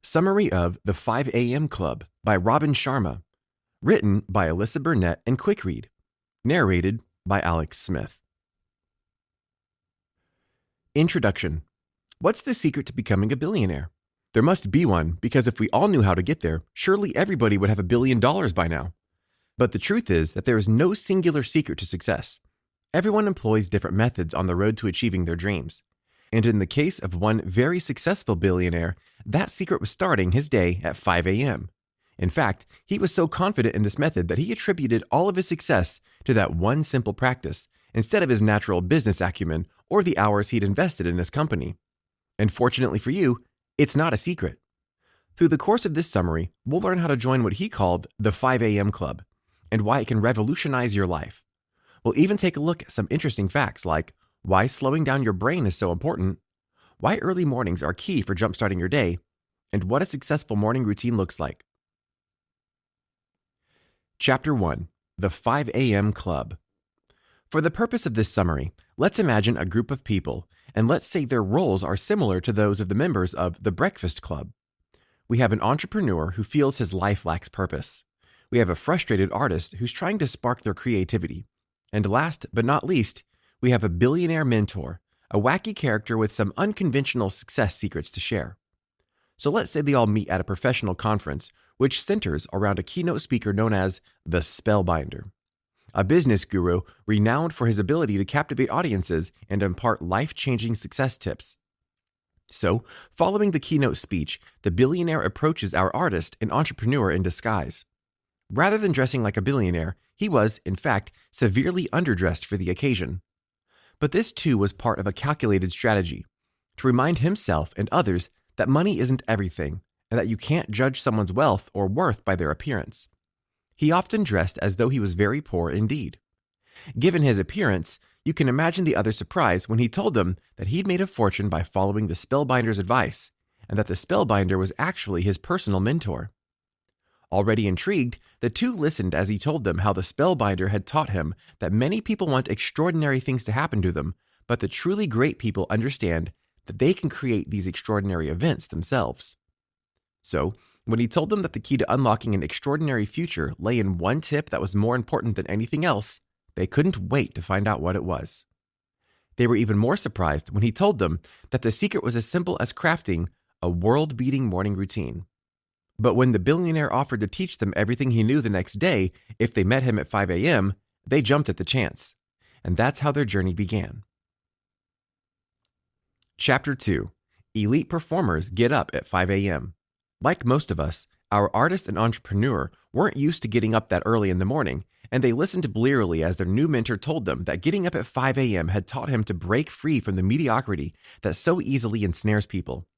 Summary of The 5 a.m. Club by Robin Sharma. Written by Alyssa Burnett and Quickread. Narrated by Alex Smith. Introduction. What's the secret to becoming a billionaire? There must be one, because if we all knew how to get there, surely everybody would have $1 billion by now. But the truth is that there is no singular secret to success. Everyone employs different methods on the road to achieving their dreams. And in the case of one very successful billionaire, that secret was starting his day at 5 a.m. In fact, he was so confident in this method that he attributed all of his success to that one simple practice, instead of his natural business acumen or the hours he'd invested in his company. And fortunately for you, it's not a secret. Through the course of this summary, we'll learn how to join what he called the 5 a.m. Club, and why it can revolutionize your life. We'll even take a look at some interesting facts like why slowing down your brain is so important, why early mornings are key for jumpstarting your day, and what a successful morning routine looks like. Chapter 1. The 5 a.m. Club. For the purpose of this summary, let's imagine a group of people, and let's say their roles are similar to those of the members of the Breakfast Club. We have an entrepreneur who feels his life lacks purpose. We have a frustrated artist who's trying to spark their creativity. And last but not least, we have a billionaire mentor, a wacky character with some unconventional success secrets to share. So let's say they all meet at a professional conference, which centers around a keynote speaker known as the Spellbinder, a business guru renowned for his ability to captivate audiences and impart life-changing success tips. So, following the keynote speech, the billionaire approaches our artist and entrepreneur in disguise. Rather than dressing like a billionaire, he was, in fact, severely underdressed for the occasion. But this too was part of a calculated strategy, to remind himself and others that money isn't everything, and that you can't judge someone's wealth or worth by their appearance. He often dressed as though he was very poor indeed. Given his appearance, you can imagine the other's surprise when he told them that he'd made a fortune by following the Spellbinder's advice, and that the Spellbinder was actually his personal mentor. Already intrigued, the two listened as he told them how the Spellbinder had taught him that many people want extraordinary things to happen to them, but the truly great people understand that they can create these extraordinary events themselves. So, when he told them that the key to unlocking an extraordinary future lay in one tip that was more important than anything else, they couldn't wait to find out what it was. They were even more surprised when he told them that the secret was as simple as crafting a world-beating morning routine. But when the billionaire offered to teach them everything he knew the next day if they met him at 5 a.m., they jumped at the chance. And that's how their journey began. Chapter 2. Elite performers get up at 5 a.m. Like most of us, our artist and entrepreneur weren't used to getting up that early in the morning, and they listened blearily as their new mentor told them that getting up at 5 a.m. had taught him to break free from the mediocrity that so easily ensnares people.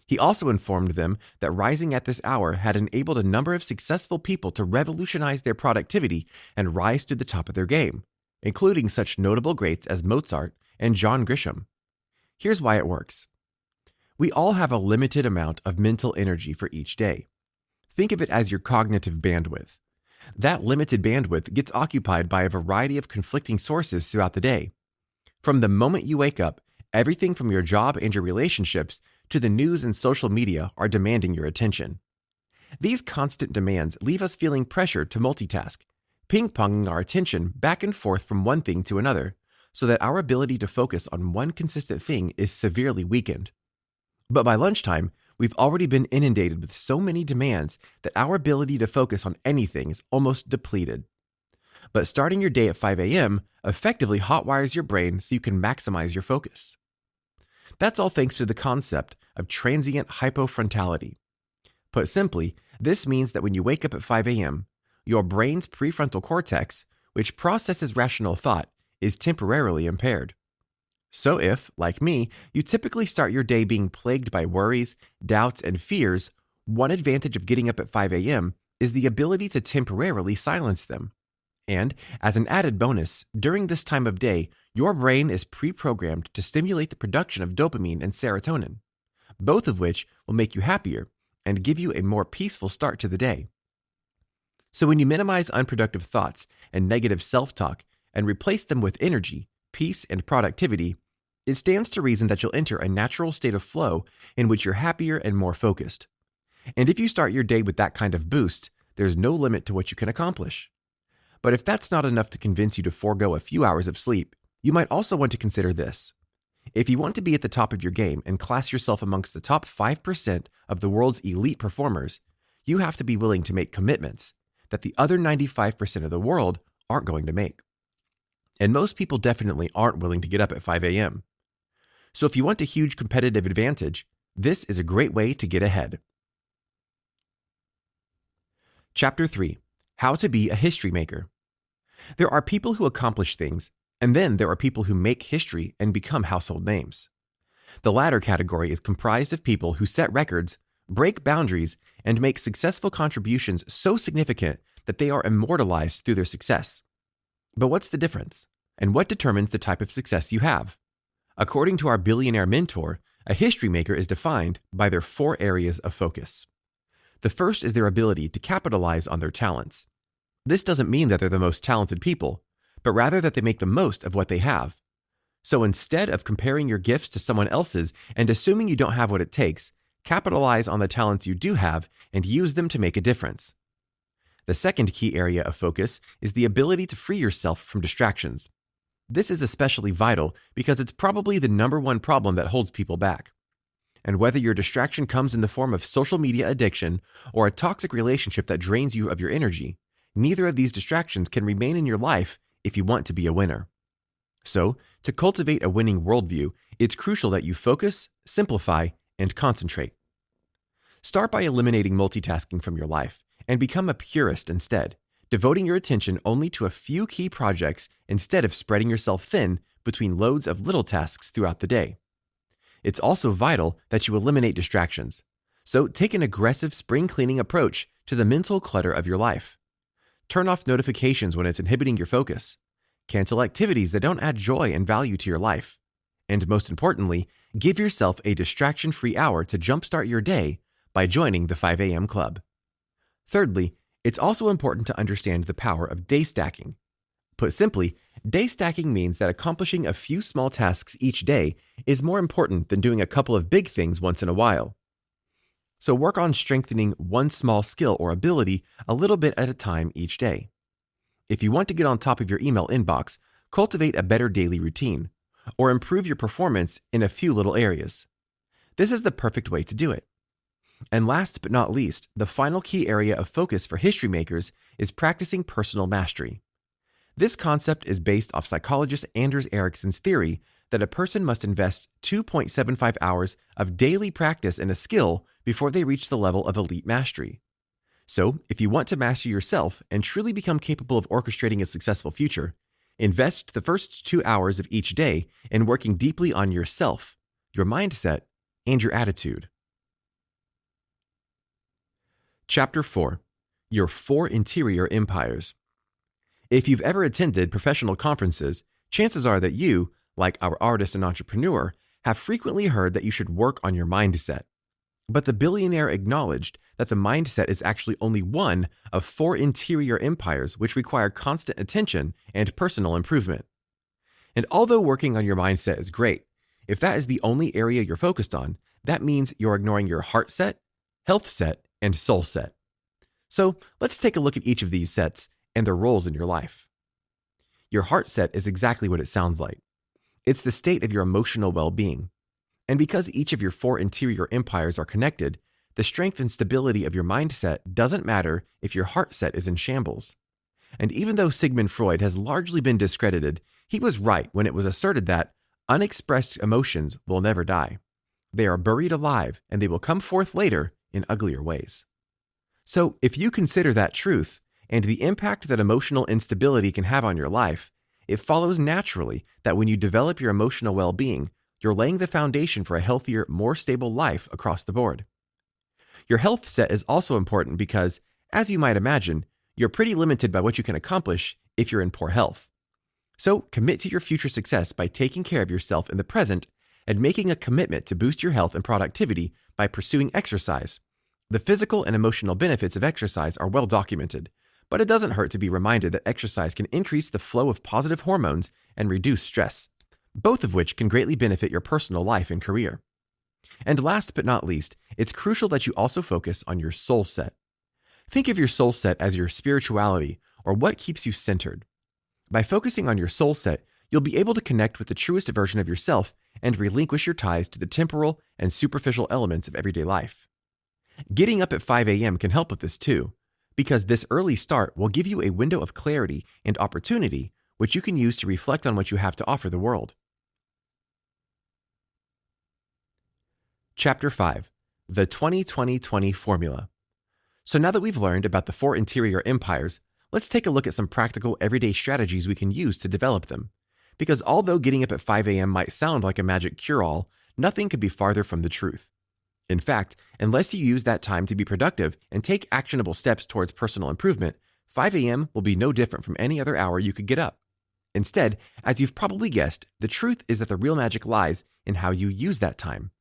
He also informed them that rising at this hour had enabled a number of successful people to revolutionize their productivity and rise to the top of their game, including such notable greats as Mozart and John Grisham. Here's why it works. We all have a limited amount of mental energy for each day. Think of it as your cognitive bandwidth. That limited bandwidth gets occupied by a variety of conflicting sources throughout the day. From the moment you wake up, everything from your job and your relationships to the news and social media are demanding your attention. These constant demands leave us feeling pressure to multitask, ping-ponging our attention back and forth from one thing to another, so that our ability to focus on one consistent thing is severely weakened. But by lunchtime, we've already been inundated with so many demands that our ability to focus on anything is almost depleted. But starting your day at 5 a.m. effectively hotwires your brain so you can maximize your focus. That's all thanks to the concept of transient hypofrontality. Put simply, this means that when you wake up at 5 a.m., your brain's prefrontal cortex, which processes rational thought, is temporarily impaired. So if, like me, you typically start your day being plagued by worries, doubts, and fears, one advantage of getting up at 5 a.m. is the ability to temporarily silence them. And, as an added bonus, during this time of day, your brain is pre-programmed to stimulate the production of dopamine and serotonin, both of which will make you happier and give you a more peaceful start to the day. So when you minimize unproductive thoughts and negative self-talk and replace them with energy, peace, and productivity, it stands to reason that you'll enter a natural state of flow in which you're happier and more focused. And if you start your day with that kind of boost, there's no limit to what you can accomplish. But if that's not enough to convince you to forego a few hours of sleep, you might also want to consider this. If you want to be at the top of your game and class yourself amongst the top 5% of the world's elite performers, you have to be willing to make commitments that the other 95% of the world aren't going to make. And most people definitely aren't willing to get up at 5 a.m. So if you want a huge competitive advantage, this is a great way to get ahead. Chapter 3: How to be a history maker. There are people who accomplish things, and then there are people who make history and become household names. The latter category is comprised of people who set records, break boundaries, and make successful contributions so significant that they are immortalized through their success. But what's the difference? And what determines the type of success you have? According to our billionaire mentor, a history maker is defined by their 4 areas of focus. The first is their ability to capitalize on their talents. This doesn't mean that they're the most talented people, but rather that they make the most of what they have. So instead of comparing your gifts to someone else's and assuming you don't have what it takes, capitalize on the talents you do have and use them to make a difference. The second key area of focus is the ability to free yourself from distractions. This is especially vital because it's probably the number one problem that holds people back. And whether your distraction comes in the form of social media addiction or a toxic relationship that drains you of your energy, neither of these distractions can remain in your life if you want to be a winner. So, to cultivate a winning worldview, it's crucial that you focus, simplify, and concentrate. Start by eliminating multitasking from your life and become a purist instead, devoting your attention only to a few key projects instead of spreading yourself thin between loads of little tasks throughout the day. It's also vital that you eliminate distractions. So take an aggressive spring cleaning approach to the mental clutter of your life. Turn off notifications when it's inhibiting your focus. Cancel activities that don't add joy and value to your life. And most importantly, give yourself a distraction-free hour to jumpstart your day by joining the 5 a.m. club. Thirdly, it's also important to understand the power of day stacking. Put simply, day stacking means that accomplishing a few small tasks each day is more important than doing a couple of big things once in a while. So work on strengthening one small skill or ability a little bit at a time each day. If you want to get on top of your email inbox, cultivate a better daily routine, or improve your performance in a few little areas. This is the perfect way to do it. And last but not least, the final key area of focus for history makers is practicing personal mastery. This concept is based off psychologist Anders Ericsson's theory that a person must invest 2.75 hours of daily practice in a skill before they reach the level of elite mastery. So, if you want to master yourself and truly become capable of orchestrating a successful future, invest the first 2 hours of each day in working deeply on yourself, your mindset, and your attitude. Chapter 4: Your 4 Interior Empires. If you've ever attended professional conferences, chances are that you, like our artist and entrepreneur, have frequently heard that you should work on your mindset. But the billionaire acknowledged that the mindset is actually only one of 4 interior empires which require constant attention and personal improvement. And although working on your mindset is great, if that is the only area you're focused on, that means you're ignoring your heart set, health set, and soul set. So let's take a look at each of these sets and their roles in your life. Your heart set is exactly what it sounds like. It's the state of your emotional well-being. And because each of your 4 interior empires are connected, the strength and stability of your mindset doesn't matter if your heart set is in shambles. And even though Sigmund Freud has largely been discredited, he was right when it was asserted that unexpressed emotions will never die. They are buried alive and they will come forth later in uglier ways. So if you consider that truth and the impact that emotional instability can have on your life, it follows naturally that when you develop your emotional well-being, you're laying the foundation for a healthier, more stable life across the board. Your health set is also important because, as you might imagine, you're pretty limited by what you can accomplish if you're in poor health. So commit to your future success by taking care of yourself in the present and making a commitment to boost your health and productivity by pursuing exercise. The physical and emotional benefits of exercise are well documented, but it doesn't hurt to be reminded that exercise can increase the flow of positive hormones and reduce stress, both of which can greatly benefit your personal life and career. And last but not least, it's crucial that you also focus on your soul set. Think of your soul set as your spirituality or what keeps you centered. By focusing on your soul set, you'll be able to connect with the truest version of yourself and relinquish your ties to the temporal and superficial elements of everyday life. Getting up at 5 a.m. can help with this too, because this early start will give you a window of clarity and opportunity which you can use to reflect on what you have to offer the world. Chapter 5. The 20-20-20 Formula. So now that we've learned about the 4 interior empires, let's take a look at some practical everyday strategies we can use to develop them. Because although getting up at 5 a.m. might sound like a magic cure-all, nothing could be farther from the truth. In fact, unless you use that time to be productive and take actionable steps towards personal improvement, 5 a.m. will be no different from any other hour you could get up. Instead, as you've probably guessed, the truth is that the real magic lies in how you use that time.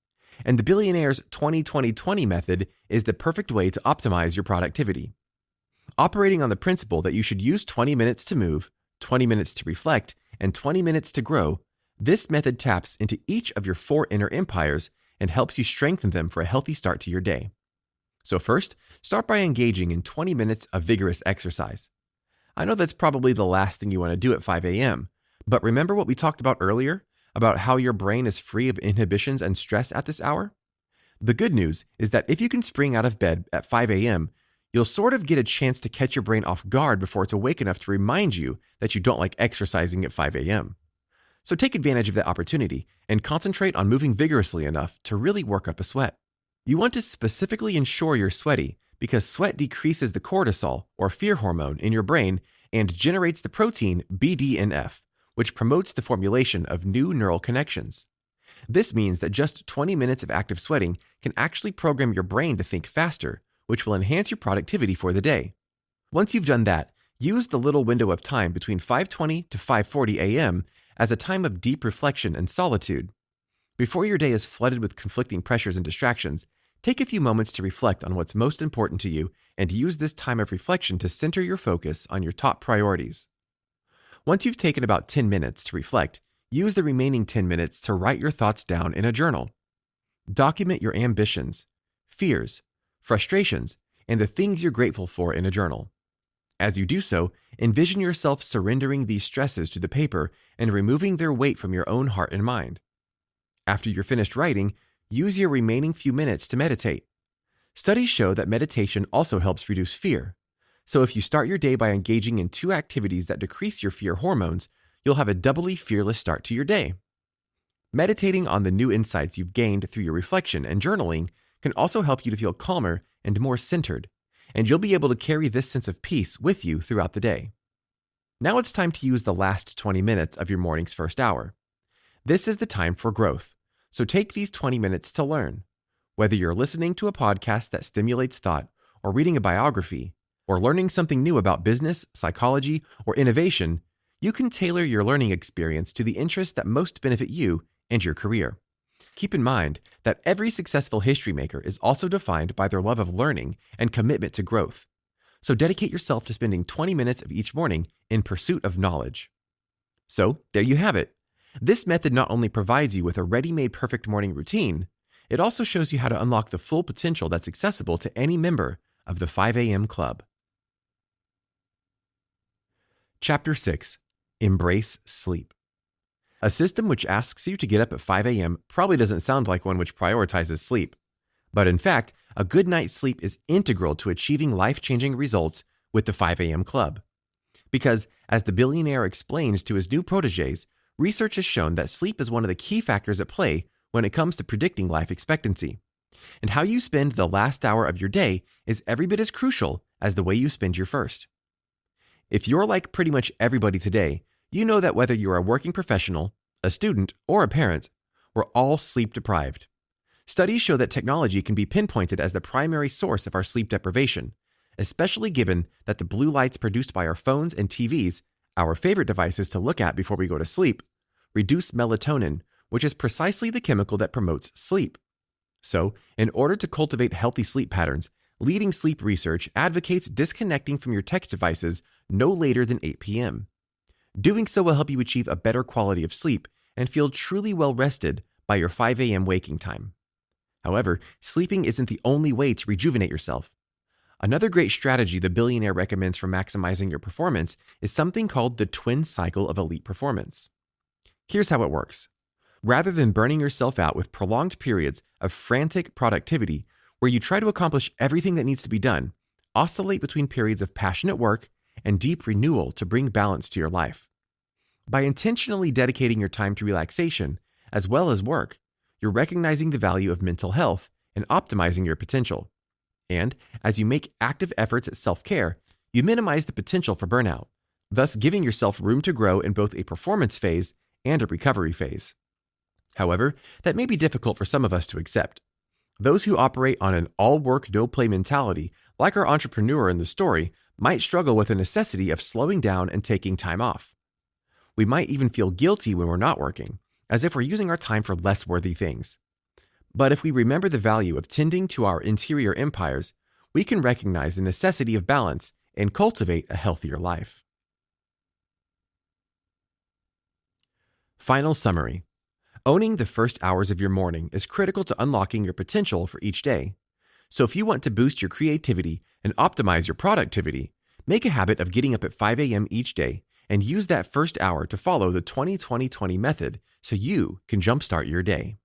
And the billionaire's 20-20-20 method is the perfect way to optimize your productivity. Operating on the principle that you should use 20 minutes to move, 20 minutes to reflect, and 20 minutes to grow, this method taps into each of your 4 inner empires and helps you strengthen them for a healthy start to your day. So first, start by engaging in 20 minutes of vigorous exercise. I know that's probably the last thing you want to do at 5 a.m., but remember what we talked about earlier? About how your brain is free of inhibitions and stress at this hour? The good news is that if you can spring out of bed at 5 a.m., you'll sort of get a chance to catch your brain off guard before it's awake enough to remind you that you don't like exercising at 5 a.m. So take advantage of that opportunity and concentrate on moving vigorously enough to really work up a sweat. You want to specifically ensure you're sweaty because sweat decreases the cortisol or fear hormone in your brain and generates the protein BDNF, which promotes the formulation of new neural connections. This means that just 20 minutes of active sweating can actually program your brain to think faster, which will enhance your productivity for the day. Once you've done that, use the little window of time between 5:20 to 5:40 a.m. as a time of deep reflection and solitude. Before your day is flooded with conflicting pressures and distractions, take a few moments to reflect on what's most important to you and use this time of reflection to center your focus on your top priorities. Once you've taken about 10 minutes to reflect, use the remaining 10 minutes to write your thoughts down in a journal. Document your ambitions, fears, frustrations, and the things you're grateful for in a journal. As you do so, envision yourself surrendering these stresses to the paper and removing their weight from your own heart and mind. After you're finished writing, use your remaining few minutes to meditate. Studies show that meditation also helps reduce fear. So if you start your day by engaging in 2 activities that decrease your fear hormones, you'll have a doubly fearless start to your day. Meditating on the new insights you've gained through your reflection and journaling can also help you to feel calmer and more centered, and you'll be able to carry this sense of peace with you throughout the day. Now it's time to use the last 20 minutes of your morning's first hour. This is the time for growth, so take these 20 minutes to learn. Whether you're listening to a podcast that stimulates thought, or reading a biography, or learning something new about business, psychology, or innovation, you can tailor your learning experience to the interests that most benefit you and your career. Keep in mind that every successful history maker is also defined by their love of learning and commitment to growth. So dedicate yourself to spending 20 minutes of each morning in pursuit of knowledge. So there you have it. This method not only provides you with a ready-made perfect morning routine, it also shows you how to unlock the full potential that's accessible to any member of the 5 a.m. Club. Chapter 6. Embrace Sleep. A system which asks you to get up at 5 a.m. probably doesn't sound like one which prioritizes sleep. But in fact, a good night's sleep is integral to achieving life-changing results with the 5 a.m. Club. Because, as the billionaire explains to his new protégés, research has shown that sleep is one of the key factors at play when it comes to predicting life expectancy. And how you spend the last hour of your day is every bit as crucial as the way you spend your first. If you're like pretty much everybody today, you know that whether you're a working professional, a student, or a parent, we're all sleep deprived. Studies show that technology can be pinpointed as the primary source of our sleep deprivation, especially given that the blue lights produced by our phones and TVs, our favorite devices to look at before we go to sleep, reduce melatonin, which is precisely the chemical that promotes sleep. So, in order to cultivate healthy sleep patterns, leading sleep research advocates disconnecting from your tech devices no later than 8 p.m. Doing so will help you achieve a better quality of sleep and feel truly well rested by your 5 a.m. waking time. However, sleeping isn't the only way to rejuvenate yourself. Another great strategy the billionaire recommends for maximizing your performance is something called the twin cycle of elite performance. Here's how it works. Rather than burning yourself out with prolonged periods of frantic productivity where you try to accomplish everything that needs to be done, oscillate between periods of passionate work and deep renewal to bring balance to your life. By intentionally dedicating your time to relaxation, as well as work, you're recognizing the value of mental health and optimizing your potential. And as you make active efforts at self-care, you minimize the potential for burnout, thus giving yourself room to grow in both a performance phase and a recovery phase. However, that may be difficult for some of us to accept. Those who operate on an all-work, no-play mentality, like our entrepreneur in the story, might struggle with the necessity of slowing down and taking time off. We might even feel guilty when we're not working, as if we're using our time for less worthy things. But if we remember the value of tending to our interior empires, we can recognize the necessity of balance and cultivate a healthier life. Final summary. Owning the first hours of your morning is critical to unlocking your potential for each day. So if you want to boost your creativity and optimize your productivity, make a habit of getting up at 5 a.m. each day and use that first hour to follow the 20-20-20 method so you can jumpstart your day.